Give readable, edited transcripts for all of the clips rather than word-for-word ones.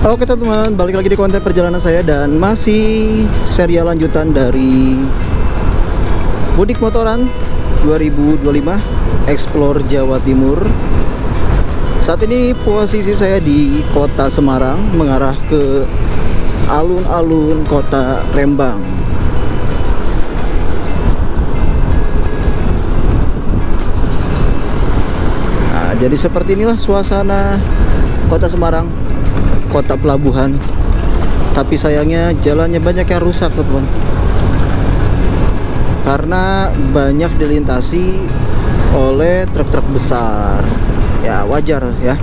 Oke teman-teman, balik lagi di konten perjalanan saya dan masih serial lanjutan dari Mudik Motoran 2025 Explore Jawa Timur. Saat ini posisi saya di kota Semarang mengarah ke alun-alun kota Rembang. Nah, jadi seperti inilah suasana kota Semarang, kota pelabuhan. Tapi sayangnya jalannya banyak yang rusak teman-teman, karena banyak dilintasi oleh truk-truk besar. Ya wajar ya.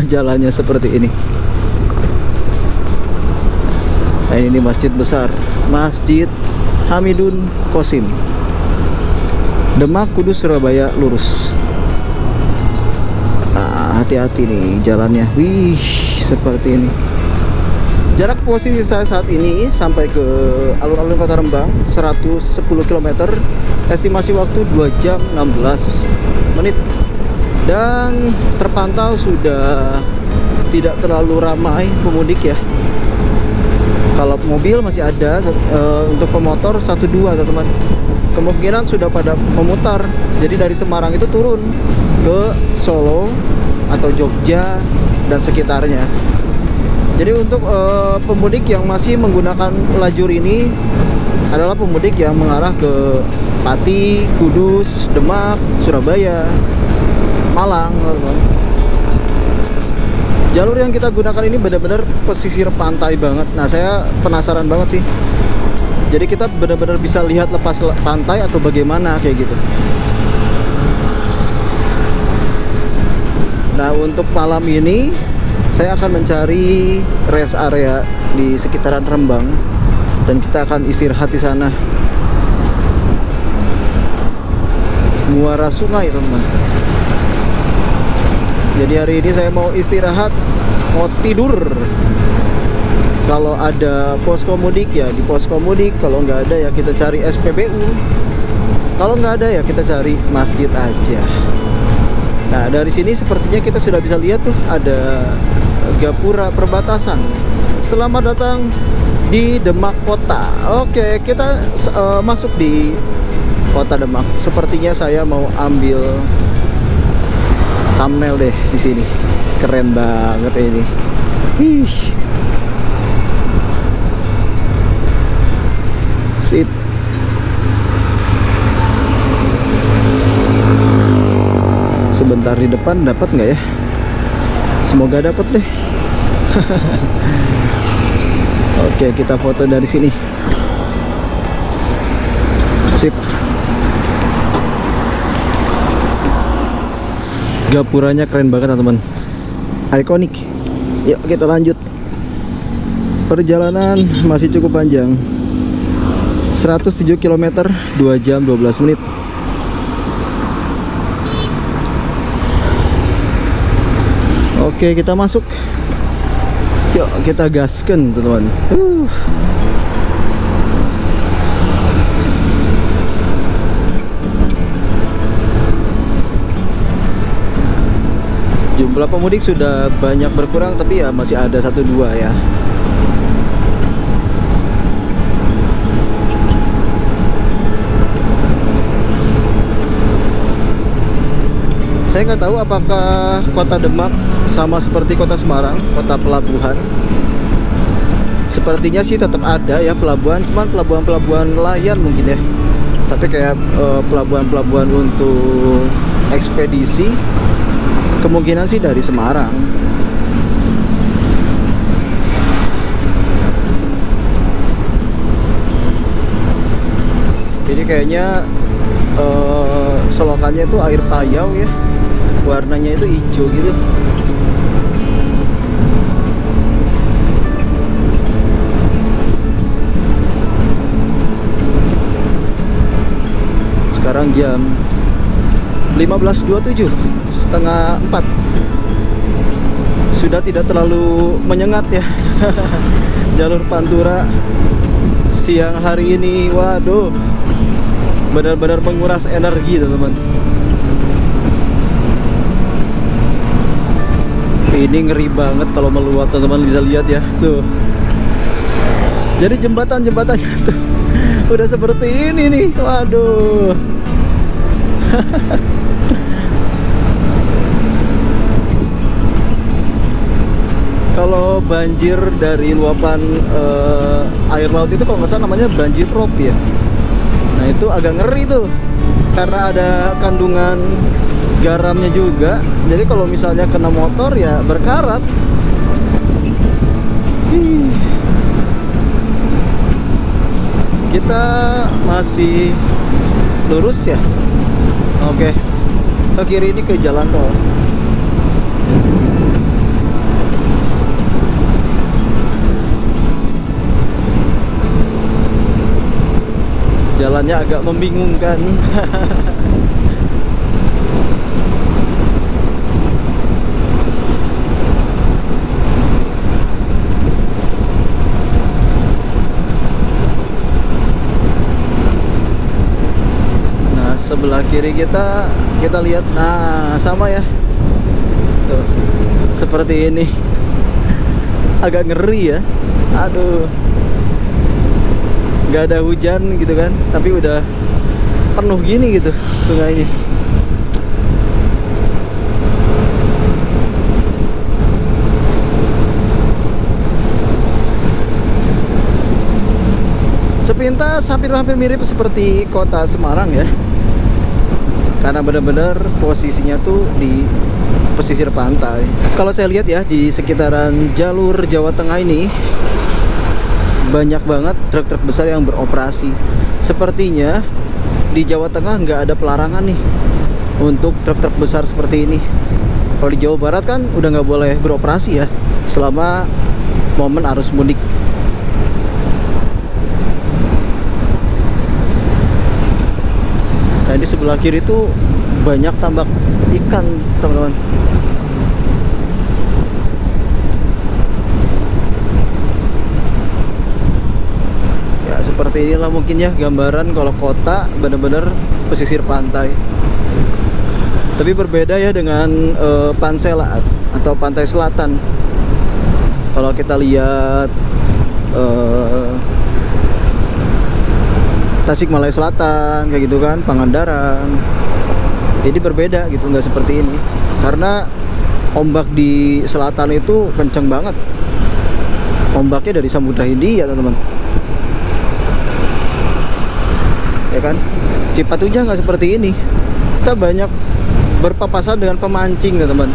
Jalannya seperti ini. Nah, ini masjid besar, Masjid Hamidun Qasim, Demak, Kudus, Surabaya lurus. Nah, hati-hati nih jalannya. Wih, seperti ini. Jarak posisi saya saat ini sampai ke alun-alun kota Rembang 110 km. Estimasi waktu 2 jam 16 menit. Dan terpantau sudah tidak terlalu ramai pemudik ya. Kalau mobil masih ada, untuk pemotor 1-2 teman-teman. Kemungkinan sudah pada memutar. Jadi dari Semarang itu turun ke Solo atau Jogja dan sekitarnya. Jadi untuk pemudik yang masih menggunakan lajur ini adalah pemudik yang mengarah ke Pati, Kudus, Demak, Surabaya, Malang, teman-teman. Jalur yang kita gunakan ini benar-benar pesisir pantai banget. Nah, saya penasaran banget sih. Jadi kita benar-benar bisa lihat lepas pantai atau bagaimana kayak gitu. Nah, untuk malam ini saya akan mencari rest area di sekitaran Rembang dan kita akan istirahat di sana. Muara sungai, teman-teman. Jadi hari ini saya mau istirahat, mau tidur. Kalau ada posko mudik ya di posko mudik, kalau nggak ada ya kita cari SPBU. Kalau nggak ada ya kita cari masjid aja. Nah, dari sini sepertinya kita sudah bisa lihat tuh ada gapura perbatasan. Selamat datang di Demak Kota. Oke, kita masuk di Kota Demak. Sepertinya saya mau ambil thumbnail deh di sini. Keren banget ini. Wih. Sip. Sebentar di depan dapat nggak ya? Semoga dapat deh. Oke, kita foto dari sini. Sip. Gapuranya keren banget teman-teman, ikonik. Yuk kita lanjut. Perjalanan masih cukup panjang, 107 km, 2 jam 12 menit. Oke, kita masuk. Yuk kita gaskan teman-teman. Jumlah pemudik sudah banyak berkurang, tapi ya masih ada 1-2 ya. Saya nggak tahu apakah kota Demak sama seperti kota Semarang, kota pelabuhan. Sepertinya sih tetap ada ya pelabuhan, cuman pelabuhan-pelabuhan nelayan mungkin ya. Tapi kayak pelabuhan-pelabuhan untuk ekspedisi, kemungkinan sih dari Semarang. Jadi kayaknya selokannya itu air payau ya. Warnanya itu hijau gitu. Sekarang jam 15.27, setengah 4. Sudah tidak terlalu menyengat ya. Jalur Pantura siang hari ini, waduh, benar-benar menguras energi teman-teman. Ini ngeri banget kalau meluap, teman-teman bisa lihat ya tuh. Jadi jembatannya tuh udah seperti ini nih. Waduh. Kalau banjir dari luapan air laut itu kalau nggak salah namanya banjir rob ya. Nah itu agak ngeri tuh, karena ada kandungan garamnya juga. Jadi kalau misalnya kena motor ya berkarat. Kita masih lurus ya. Oke, ke kiri ini ke jalan tol. Jalannya agak membingungkan. Nah, sebelah kiri kita lihat, nah sama ya. Tuh, seperti ini. Agak ngeri ya. Aduh. Gak ada hujan gitu kan, tapi udah penuh gini gitu sungainya. Sepintas hampir mirip seperti kota Semarang ya, karena benar-benar posisinya tuh di pesisir pantai. Kalau saya lihat ya, di sekitaran jalur Jawa Tengah ini banyak banget truk-truk besar yang beroperasi. Sepertinya di Jawa Tengah nggak ada pelarangan nih untuk truk-truk besar seperti ini. Kalau di Jawa Barat kan udah nggak boleh beroperasi ya selama momen arus mudik. Nah di sebelah kiri tuh banyak tambak ikan, teman-teman. Seperti inilah mungkin ya gambaran kalau kota bener-bener pesisir pantai. Tapi berbeda ya dengan Pansela atau pantai selatan. Kalau kita lihat Tasikmalaya Selatan kayak gitu kan, Pangandaran, jadi berbeda gitu, nggak seperti ini. Karena ombak di selatan itu kenceng banget. Ombaknya dari Samudra Hindia, teman-teman. Ya kan, Cipatujah nggak seperti ini. Kita banyak berpapasan dengan pemancing, teman-teman.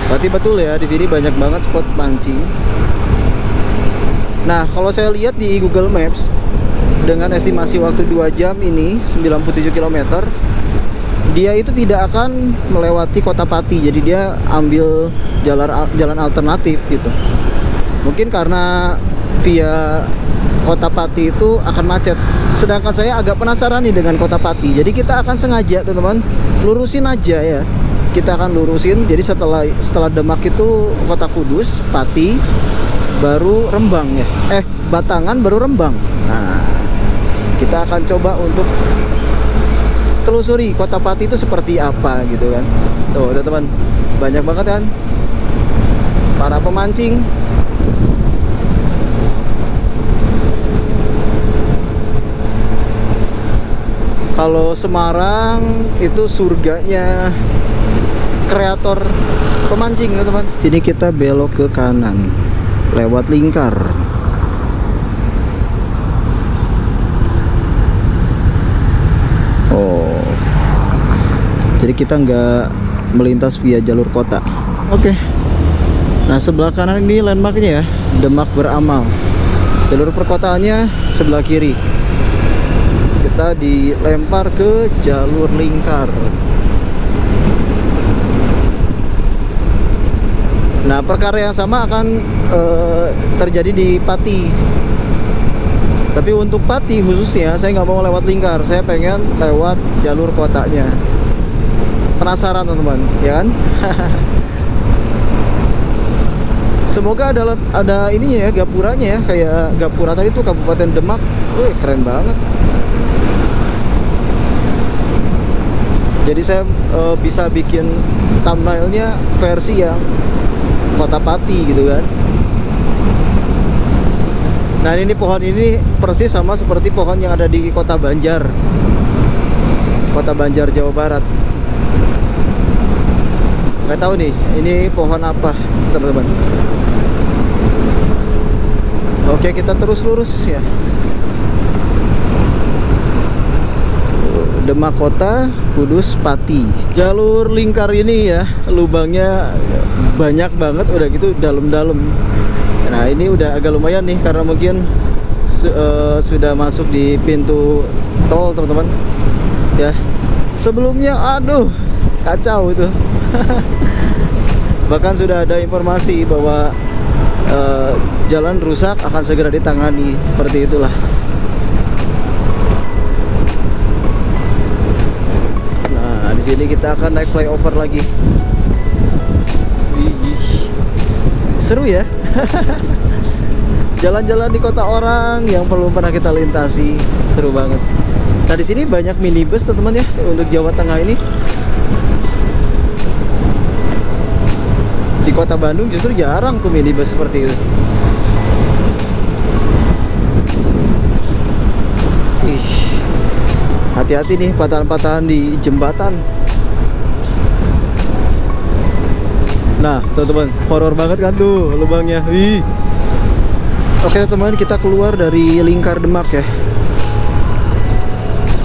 Berarti betul ya, di sini banyak banget spot pancing. Nah, kalau saya lihat di Google Maps dengan estimasi waktu 2 jam ini 97 km, dia itu tidak akan melewati Kota Pati. Jadi dia ambil jalan alternatif gitu. Mungkin karena via Kota Pati itu akan macet. Sedangkan saya agak penasaran nih dengan Kota Pati. Jadi kita akan sengaja, teman-teman, lurusin aja ya. Kita akan lurusin. Jadi setelah Demak itu Kota Kudus, Pati, baru Rembang ya. Batangan baru Rembang. Nah, kita akan coba untuk telusuri Kota Pati itu seperti apa gitu kan. Tuh, teman-teman, banyak banget kan para pemancing. Kalau Semarang itu surganya kreator pemancing, teman-teman. Sini kita belok ke kanan lewat lingkar. Oh, jadi kita nggak melintas via jalur kota. Oke. Nah sebelah kanan ini landmarknya ya, Demak Beramal. Jalur perkotaannya sebelah kiri. Kita dilempar ke jalur lingkar. Nah perkara yang sama akan terjadi di Pati. Tapi untuk Pati khususnya saya nggak mau lewat lingkar, saya pengen lewat jalur kotanya. Penasaran teman-teman, ya kan? Semoga ada ininya ya, gapuranya ya, kayak gapura tadi tuh Kabupaten Demak. Wih, keren banget. Jadi saya bisa bikin thumbnailnya versi yang kota Pati gitu kan. Nah ini pohon ini persis sama seperti pohon yang ada di kota Banjar, Jawa Barat. Nggak tahu nih ini pohon apa teman-teman. Oke, kita terus lurus ya. Demak Kota, Kudus, Pati. Jalur lingkar ini ya, lubangnya banyak banget, udah gitu dalam-dalam. Nah ini udah agak lumayan nih, karena mungkin sudah masuk di pintu tol teman-teman ya. Sebelumnya aduh kacau itu. Bahkan sudah ada informasi bahwa jalan rusak akan segera ditangani, seperti itulah. Nah di sini kita akan naik flyover lagi. Wih, seru ya. Jalan-jalan di kota orang yang belum pernah kita lintasi, seru banget. Nah di sini banyak minibus teman-teman ya untuk Jawa Tengah ini. Di kota Bandung justru jarang tuh minibus seperti itu. Ih, hati-hati nih patahan-patahan di jembatan. Nah teman-teman, horor banget kan tuh lubangnya. Wih. Oke teman, kita keluar dari lingkar Demak ya,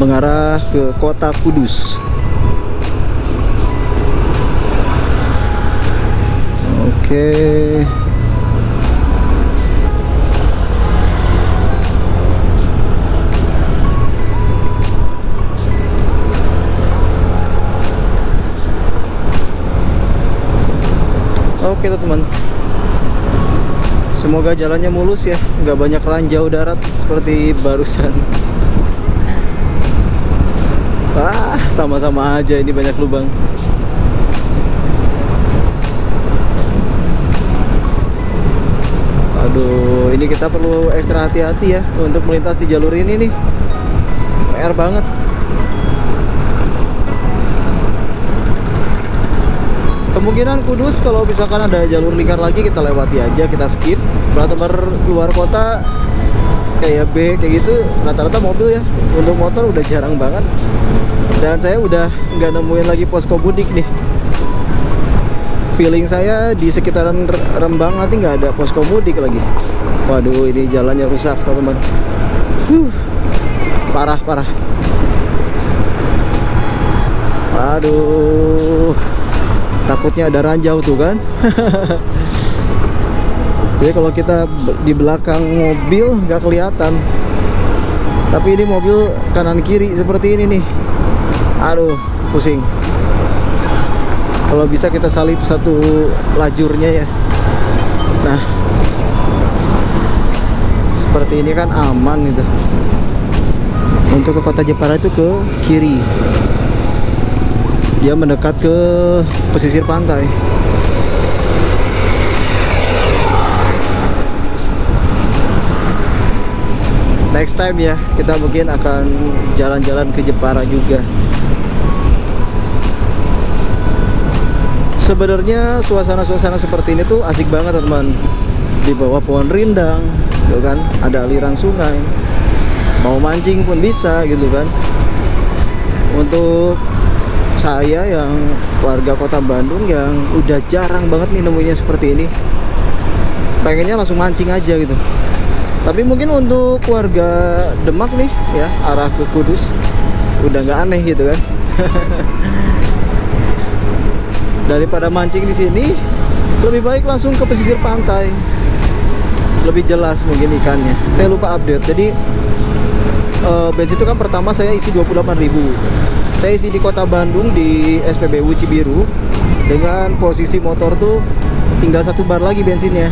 mengarah ke kota Kudus. Oke. Oke teman, semoga jalannya mulus ya, nggak banyak ranjau darat seperti barusan. Wah, sama-sama aja ini banyak lubang. Aduh, ini kita perlu ekstra hati-hati ya untuk melintas di jalur ini nih. PR banget. Kemungkinan Kudus kalau misalkan ada jalur lingkar lagi kita lewati aja, kita skip. Plat-nomor luar kota kayak B kayak gitu rata-rata mobil ya. Untuk motor udah jarang banget. Dan saya udah nggak nemuin lagi posko mudik nih. Feeling saya di sekitaran Rembang nanti nggak ada posko mudik lagi. Waduh, ini jalannya rusak teman-teman. Parah. Aduh, takutnya ada ranjau tuh kan. Jadi kalau kita di belakang mobil nggak kelihatan, tapi ini mobil kanan kiri seperti ini nih. Aduh, pusing. Kalau bisa kita salip satu lajurnya ya. Nah, seperti ini kan aman gitu. Untuk ke kota Jepara itu ke kiri, dia mendekat ke pesisir pantai. Next time ya, kita mungkin akan jalan-jalan ke Jepara juga. Sebenarnya suasana-suasana seperti ini tuh asik banget teman. Di bawah pohon rindang, gitu kan, ada aliran sungai. Mau mancing pun bisa gitu kan. Untuk saya yang warga kota Bandung yang udah jarang banget nih nemunya seperti ini, pengennya langsung mancing aja gitu. Tapi mungkin untuk warga Demak nih ya, arah ke Kudus udah nggak aneh gitu kan. Daripada mancing di sini, lebih baik langsung ke pesisir pantai. Lebih jelas mungkin ikannya. Saya lupa update. Jadi bensin itu kan pertama saya isi 28.000. Saya isi di kota Bandung di SPBU Cibiru dengan posisi motor tuh tinggal 1 bar lagi bensinnya.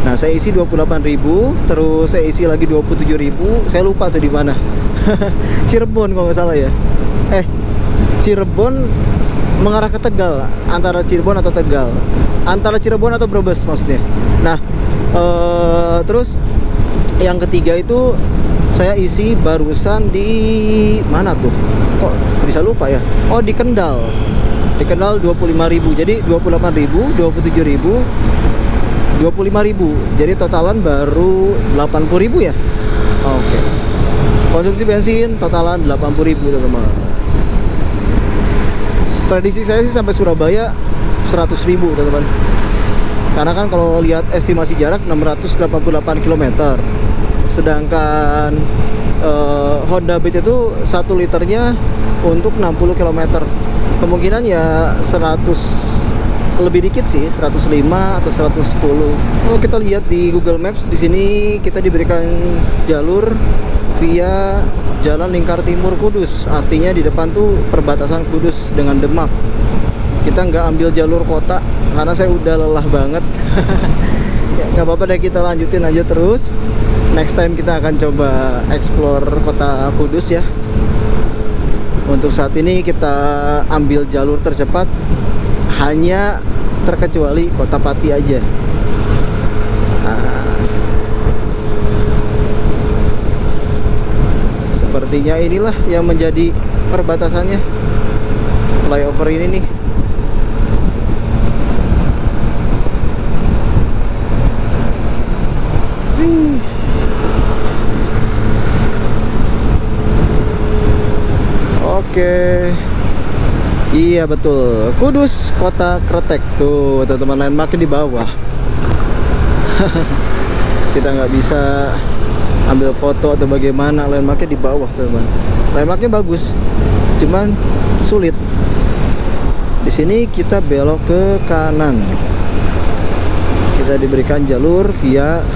Nah, saya isi 28.000, terus saya isi lagi 27.000. Saya lupa tuh di mana. Cirebon kalau nggak salah ya. Cirebon mengarah ke Tegal, antara Cirebon atau Tegal, antara Cirebon atau Brebes maksudnya. Nah, terus yang ketiga itu saya isi barusan di mana tuh? Kok bisa lupa ya? Oh, di Kendal. dikenal 25.000. Jadi 28.000, 27.000, 25.000. Jadi totalan baru 80.000 ya. Oke. Konsumsi bensin totalan 80.000 teman-teman. Prediksi saya sih sampai Surabaya 100.000 teman-teman. Karena kan kalau lihat estimasi jarak 688 km. Sedangkan Honda Beat itu 1 liternya untuk 60 km. Kemungkinan ya 100 lebih dikit sih, 105 atau 110. Kalau kita lihat di Google Maps, di sini kita diberikan jalur via Jalan Lingkar Timur Kudus. Artinya di depan tuh perbatasan Kudus dengan Demak. Kita nggak ambil jalur kota karena saya udah lelah banget. Ya nggak apa-apa deh, kita lanjutin aja terus. Next time kita akan coba explore kota Kudus ya. Untuk saat ini kita ambil jalur tercepat, hanya terkecuali Kota Pati aja. Nah, sepertinya inilah yang menjadi perbatasannya, flyover ini nih. Oke. Iya betul, Kudus Kota Kretek. Tuh teman-teman, landmarknya di bawah. Kita nggak bisa ambil foto atau bagaimana, landmarknya di bawah teman-teman. Landmarknya bagus, cuman sulit. Di sini kita belok ke kanan. Kita diberikan jalur via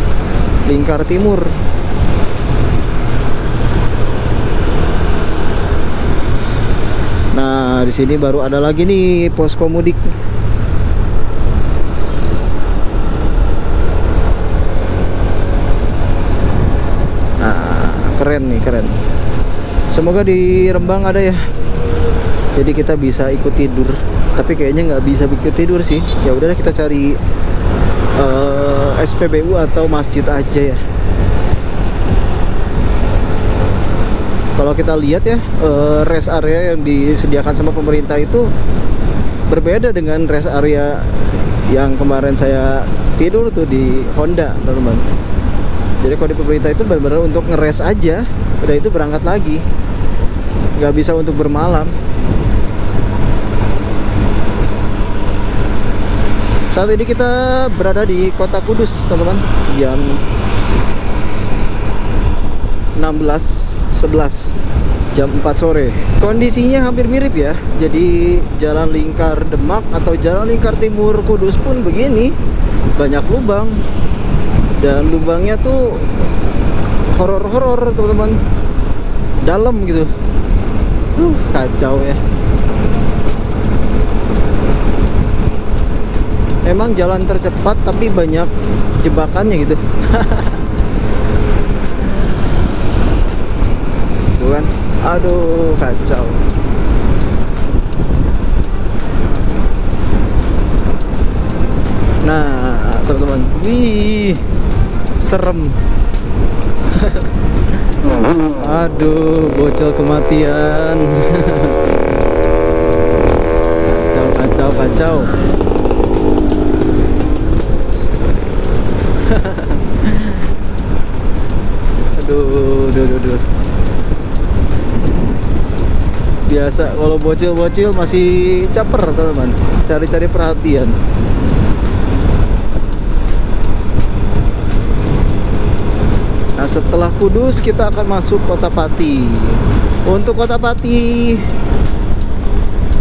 Lingkar Timur. Nah, di sini baru ada lagi nih posko mudik. Nah, keren nih, keren. Semoga di Rembang ada ya. Jadi kita bisa ikut tidur. Tapi kayaknya nggak bisa ikut tidur sih. Ya udahlah, kita cari SPBU atau masjid aja ya. Kalau kita lihat ya, rest area yang disediakan sama pemerintah itu berbeda dengan rest area yang kemarin saya tidur tuh di Honda, teman-teman. Jadi kalau di pemerintah itu benar-benar untuk ngeres aja, udah itu berangkat lagi, nggak bisa untuk bermalam. Saat ini kita berada di Kota Kudus, teman-teman. Jam 16.11, jam 4 sore. Kondisinya hampir mirip ya. Jadi Jalan Lingkar Demak atau Jalan Lingkar Timur Kudus pun begini, banyak lubang. Dan lubangnya tuh horor-horor teman-teman, dalam gitu. Kacau ya. Emang jalan tercepat tapi banyak jebakannya gitu. Tuh kan, aduh kacau. Nah teman-teman, wih serem. Aduh, bocil kematian. Kacau, kacau, kacau. Aduh. Biasa kalau bocil-bocil masih caper teman-teman, cari-cari perhatian. Nah setelah Kudus kita akan masuk Kota Pati. Untuk Kota Pati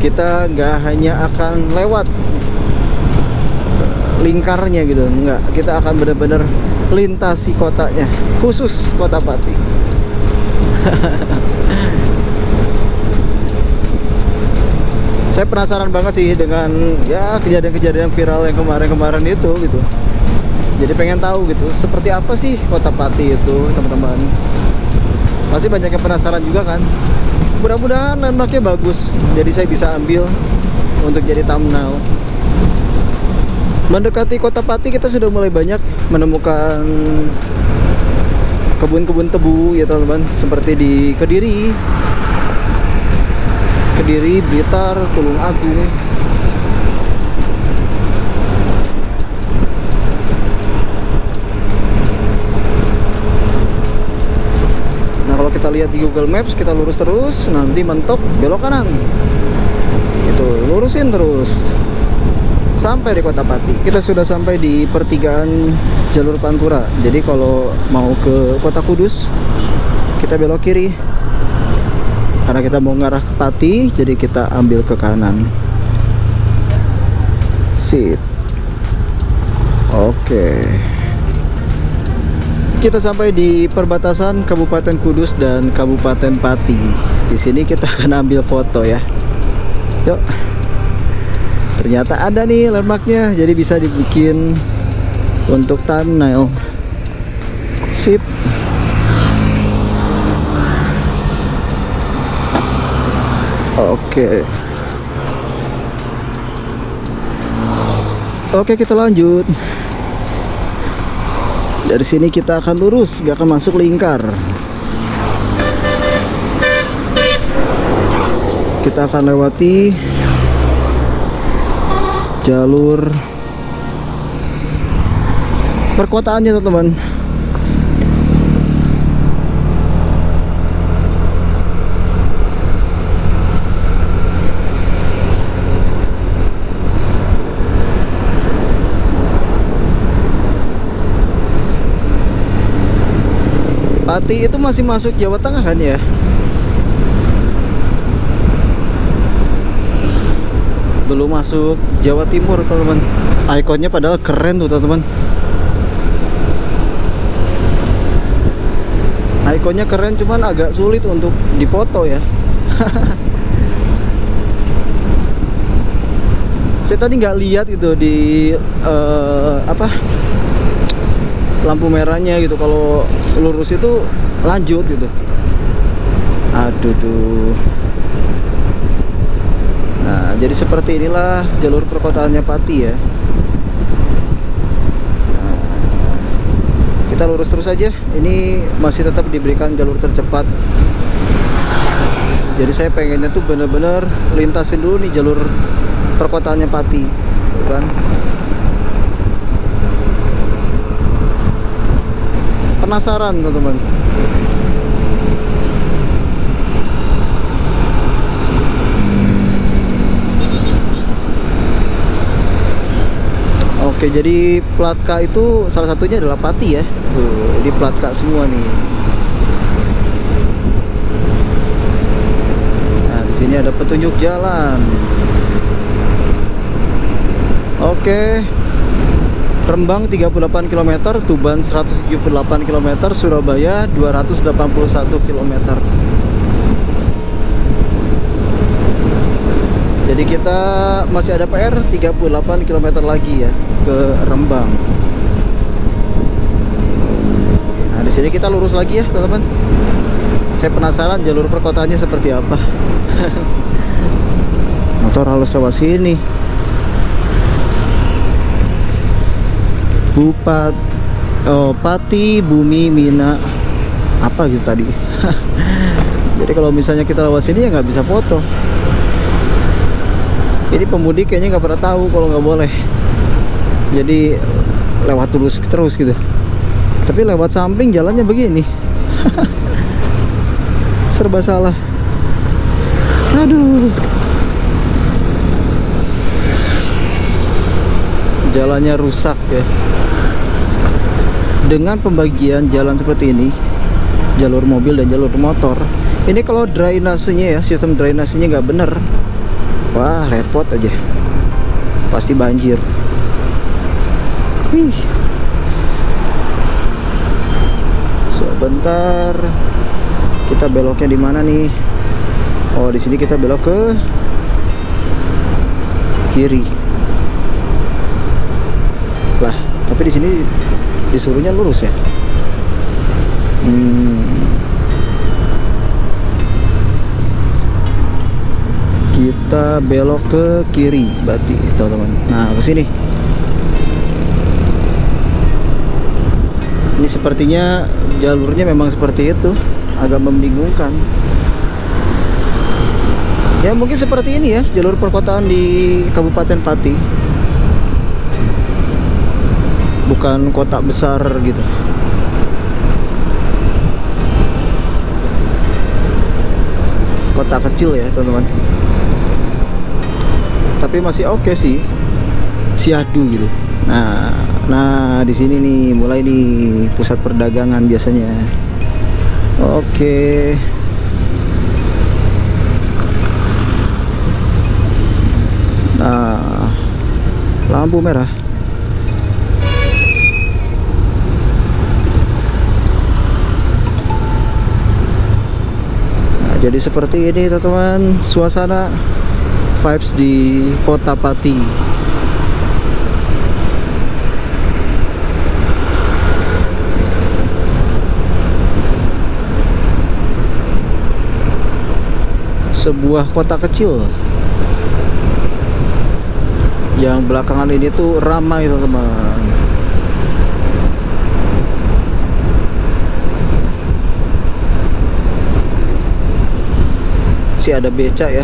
kita nggak hanya akan lewat lingkarnya gitu, nggak, kita akan benar-benar lintasi kotanya, khusus Kota Pati. Saya penasaran banget sih dengan ya kejadian-kejadian viral yang kemarin-kemarin itu gitu. Jadi pengen tahu gitu, seperti apa sih Kota Pati itu, teman-teman. Pasti banyak yang penasaran juga kan. Mudah-mudahan landmarknya bagus, jadi saya bisa ambil untuk jadi thumbnail. Mendekati Kota Pati kita sudah mulai banyak menemukan kebun-kebun tebu ya teman-teman, seperti di Kediri, Blitar, Tulung Agung. lihat di Google Maps, kita lurus terus, nanti mentok belok kanan. Itu lurusin terus sampai di Kota Pati. Kita sudah sampai di pertigaan jalur Pantura. Jadi kalau mau ke Kota Kudus, kita belok kiri. Karena kita mau ngarah ke Pati, jadi kita ambil ke kanan. Sip. Oke. Kita sampai di perbatasan Kabupaten Kudus dan Kabupaten Pati. Di sini kita akan ambil foto ya. Yuk. Ternyata ada nih landmarknya, jadi bisa dibikin untuk thumbnail. Sip. Oke. Oke, kita lanjut. Dari sini kita akan lurus, gak akan masuk lingkar. Kita akan lewati jalur perkotaannya, teman-teman. Pati itu masih masuk Jawa Tengah kan ya? Belum masuk Jawa Timur, teman-teman. Ikonnya padahal keren tuh, teman-teman. Ikonnya keren, cuman agak sulit untuk dipoto ya. Saya tadi nggak lihat gitu di lampu merahnya gitu, kalau lurus itu lanjut gitu. Aduh tuh. Nah, jadi seperti inilah jalur perkotaannya Pati ya. Nah, kita lurus terus aja. Ini masih tetap diberikan jalur tercepat. Jadi saya pengennya tuh bener-bener lintasin dulu nih jalur perkotaannya Pati, kan? Penasaran, teman-teman. Oke, jadi plat K itu salah satunya adalah Pati ya. Tuh, di plat K semua nih. Nah, di sini ada petunjuk jalan. Oke. Rembang 38 km, Tuban 178 km, Surabaya 281 km. Jadi kita masih ada PR 38 km lagi ya ke Rembang. Nah, di sini kita lurus lagi ya, teman-teman. Saya penasaran jalur perkotaannya seperti apa. Motor halus lewat sini. Pati Bumi Mina apa gitu tadi. Jadi kalau misalnya kita lewat sini ya nggak bisa foto. Ini pemudik kayaknya nggak pernah tahu kalau nggak boleh. Jadi lewat terus gitu. Tapi lewat samping jalannya begini. Serba salah. Aduh. Jalannya rusak ya. Dengan pembagian jalan seperti ini, jalur mobil dan jalur motor, ini kalau drainasenya ya, sistem drainasenya nggak bener, wah repot aja, pasti banjir. Sebentar, kita beloknya di mana nih? Oh, di sini kita belok ke kiri. Lah, tapi di sini disuruhnya lurus ya. Kita belok ke kiri berarti, teman-teman. Nah, ke sini. Ini sepertinya jalurnya memang seperti itu, agak membingungkan. Ya mungkin seperti ini ya jalur perkotaan di Kabupaten Pati. Bukan kota besar gitu. kecil ya teman-teman, tapi masih oke sih, siadu gitu. Nah di sini nih mulai nih pusat perdagangan biasanya. Oke. Nah, lampu merah. Nah, jadi seperti ini teman-teman suasana vibes di Kota Pati. Sebuah kota kecil yang belakangan ini tuh ramai teman-teman. Si ada becak ya.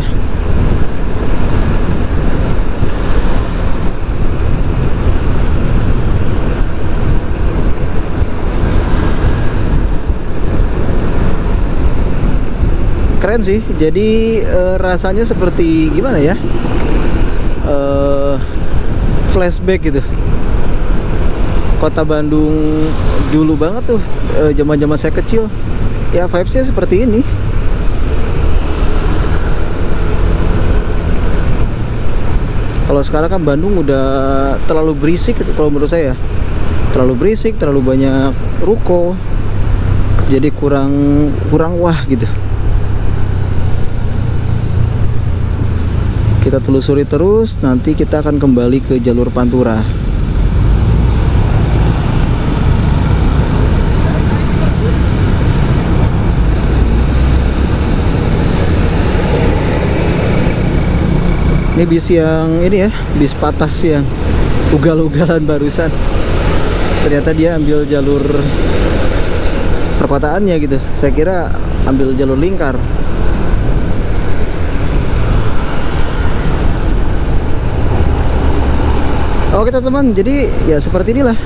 Keren sih. Jadi rasanya seperti gimana ya? Flashback gitu. Kota Bandung dulu banget tuh, zaman-zaman saya kecil. Ya vibesnya seperti ini. Kalau sekarang kan Bandung udah terlalu berisik gitu, kalau menurut saya. Terlalu berisik, terlalu banyak ruko. Jadi kurang wah gitu. Kita telusuri terus, nanti kita akan kembali ke jalur Pantura. Ini bis yang ini ya, bis patas yang ugal-ugalan barusan. Ternyata dia ambil jalur perkotaannya gitu. Saya kira ambil jalur lingkar. Oke teman-teman, jadi ya seperti inilah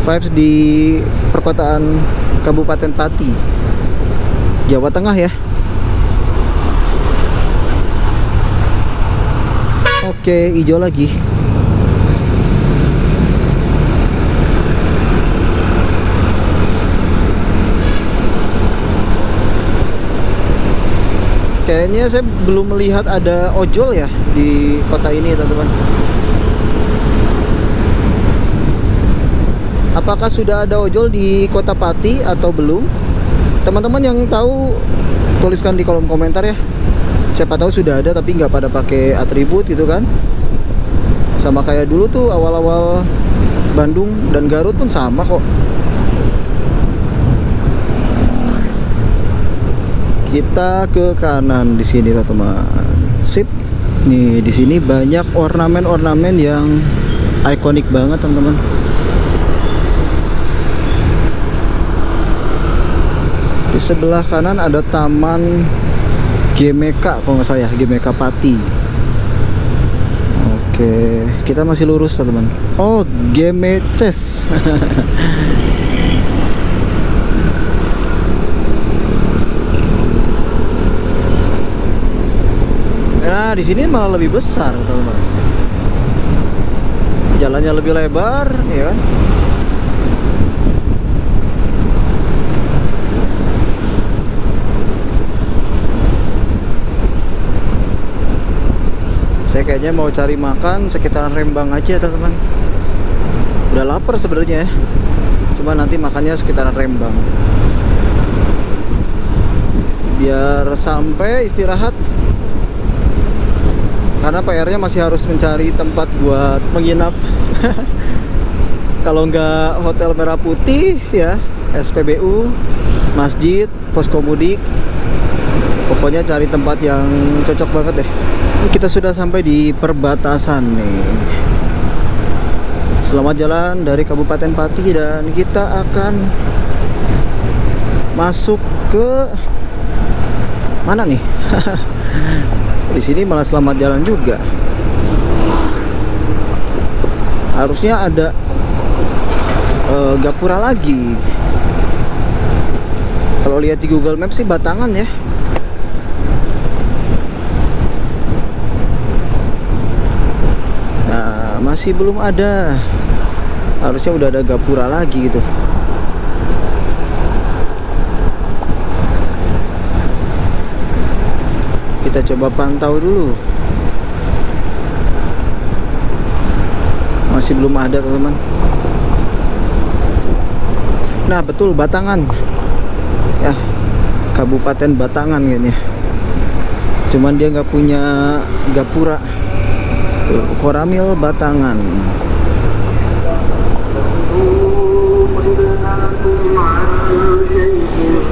vibes di perkotaan Kabupaten Pati, Jawa Tengah ya. Oke, hijau lagi. Kayaknya saya belum melihat ada ojol ya di kota ini teman-teman. Apakah sudah ada ojol di Kota Pati atau belum? Teman-teman yang tahu tuliskan di kolom komentar ya. Siapa tahu sudah ada tapi nggak pada pakai atribut gitu kan. Sama kayak dulu tuh awal-awal Bandung dan Garut pun sama kok. Kita ke kanan di sini teman-teman. Sip. Nih di sini banyak ornamen-ornamen yang ikonik banget teman-teman. Di sebelah kanan ada taman GMK kalau nggak salah ya, GMK Pati. Oke, kita masih lurus teman-teman. Oh, GMCes. Nah, di sini malah lebih besar teman-teman. Jalannya lebih lebar, ya kan? Saya kayaknya mau cari makan sekitaran Rembang aja teman-teman. Udah lapar sebenarnya ya. Cuma nanti makannya sekitaran Rembang. Biar sampai istirahat. Karena PR-nya masih harus mencari tempat buat menginap. Kalau nggak Hotel Merah Putih ya, SPBU, masjid, posko mudik. Pokoknya cari tempat yang cocok banget deh. Kita sudah sampai di perbatasan nih. Selamat jalan dari Kabupaten Pati dan kita akan masuk ke mana nih? Di sini malah selamat jalan juga. Harusnya ada Gapura lagi. Kalau lihat di Google Maps sih Batangan ya. masih belum ada. Harusnya udah ada gapura lagi gitu. Kita coba pantau dulu. Masih belum ada teman-teman. Nah betul, Batangan ya, Kabupaten Batangan kayaknya. Cuman dia nggak punya gapura. Tuh, Koramil Batangan.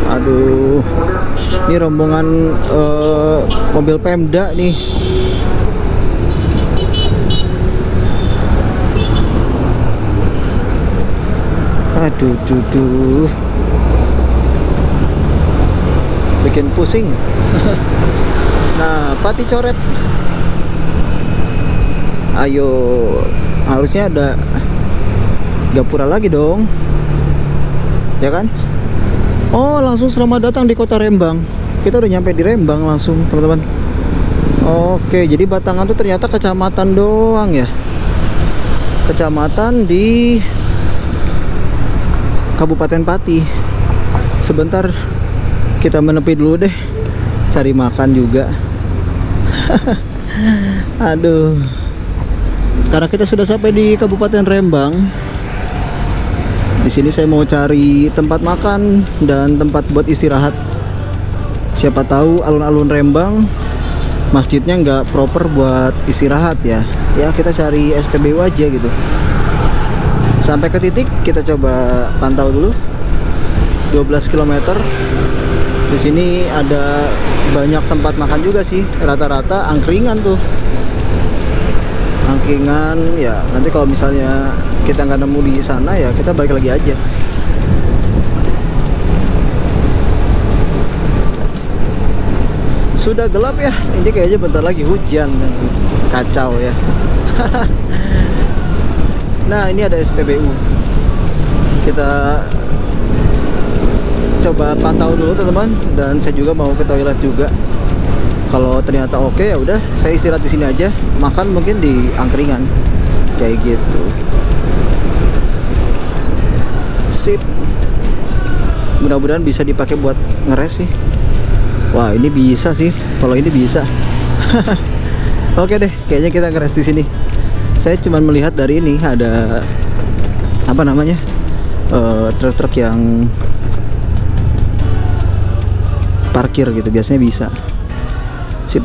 Aduh, ini rombongan mobil Pemda nih. Aduh, bikin pusing. Nah, Pati Coret. Ayo, harusnya ada gapura lagi dong, ya kan? Oh, langsung selamat datang di kota Rembang. Kita udah nyampe di Rembang langsung, teman-teman. Oke, jadi Batangan tuh ternyata kecamatan doang ya. Kecamatan di Kabupaten Pati. Sebentar, kita menepi dulu deh, cari makan juga. Aduh, karena kita sudah sampai di Kabupaten Rembang. Di sini saya mau cari tempat makan dan tempat buat istirahat. Siapa tahu alun-alun Rembang masjidnya nggak proper buat istirahat ya. Ya kita cari SPBU aja gitu. Sampai ke titik kita coba pantau dulu. 12 km. Di sini ada banyak tempat makan juga sih. Rata-rata angkringan tuh. Angkringan ya. Nanti kalau misalnya kita nggak nemu di sana ya kita balik lagi aja. Sudah gelap ya. Ini kayaknya bentar lagi hujan. Kacau ya. Nah ini ada SPBU. Kita coba pantau dulu teman-teman, dan saya juga mau ke toilet juga. Kalau ternyata oke ya udah, saya istirahat di sini aja. Makan mungkin di angkringan kayak gitu. Sip. Mudah-mudahan bisa dipakai buat ngeres sih. Wah ini bisa sih, kalau ini bisa. Oke deh, kayaknya kita ngeres di sini. Saya cuma melihat dari ini ada apa namanya, truk-truk yang parkir gitu, biasanya bisa. Sip.